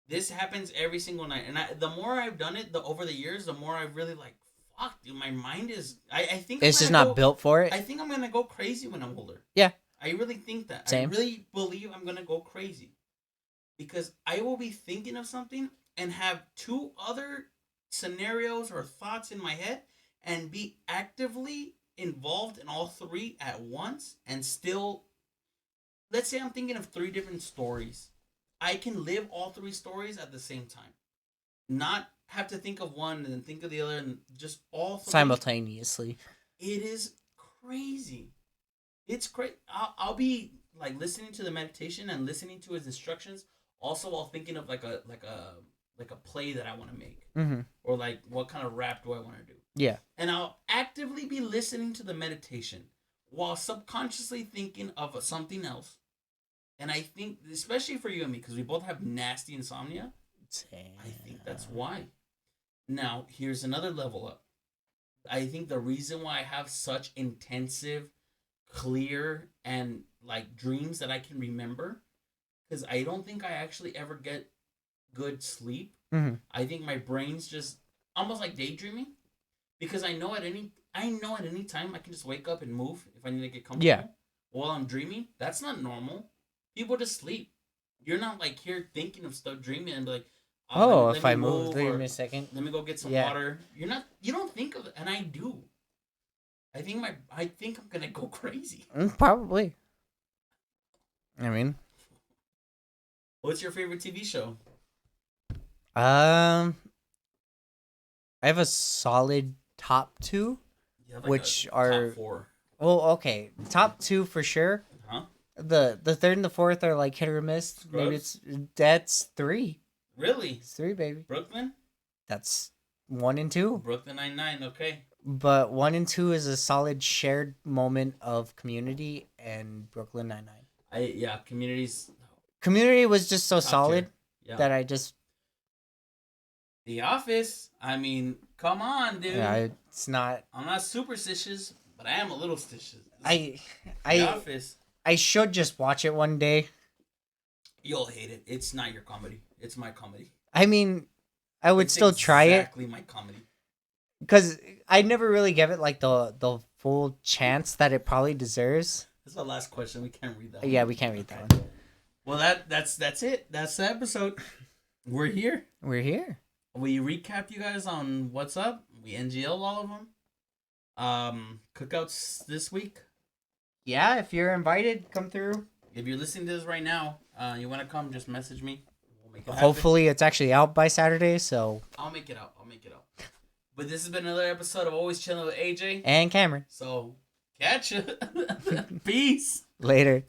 This happens every single night. And the more I've done it over the years, the more I really like, fuck, dude, my mind is... I think it's just not built for it? I think I'm going to go crazy when I'm older. Yeah. I really think that. Same. I really believe I'm going to go crazy. Because I will be thinking of something and have 2 other scenarios or thoughts in my head and be actively involved in all 3 at once and still... Let's say I'm thinking of 3 different stories. I can live all 3 stories at the same time. Not have to think of one and then think of the other and just all 3. Simultaneously. It is crazy. It's great. I'll be like listening to the meditation and listening to his instructions also while thinking of like a play that I want to make. Mm-hmm. Or like what kind of rap do I want to do. Yeah. And I'll actively be listening to the meditation while subconsciously thinking of something else. And I think, especially for you and me, because we both have nasty insomnia, I think that's why. Now, here's another level up. I think the reason why I have such intensive, clear, and like dreams that I can remember, because I don't think I actually ever get good sleep. Mm-hmm. I think my brain's just almost like daydreaming, because I know at any time I can just wake up and move if I need to get comfortable. Yeah. While I'm dreaming, that's not normal. People just sleep. You're not like here thinking of stuff, dreaming, and be like, if I move, wait a second. Let me go get some water. You don't think of it, and I do. I think I'm gonna go crazy. Probably. I mean, what's your favorite TV show? I have a solid top 2, Like which are top 4. Well, okay, top 2 for sure. Huh? The 3rd and the 4th are like hit or miss. Maybe that's 3. Really? It's 3, baby. Brooklyn? That's 1 and 2. Brooklyn Nine-Nine, okay. But 1 and 2 is a solid shared moment of Community and Brooklyn Nine-Nine. Community was just so solid that I just... The Office, I mean, come on, dude. Yeah, it's not... I'm not superstitious, but I am a little stitious. The Office. I should just watch it one day. You'll hate it. It's not your comedy. It's my comedy. I mean, I would still try it. Exactly my comedy. Because I never really gave it like the full chance that it probably deserves. That's the last question. We can't read that one. Yeah, we can't read that one. Well, that's it. That's the episode. We're here. We recapped you guys on what's up. We NGL'd all of them. Cookouts this week. Yeah, if you're invited, come through. If you're listening to this right now, you want to come, just message me. We'll make it happen. Hopefully, it's actually out by Saturday, so. I'll make it out. But this has been another episode of Always Chillin' with AJ And Cameron. So, catch ya. Peace. Later.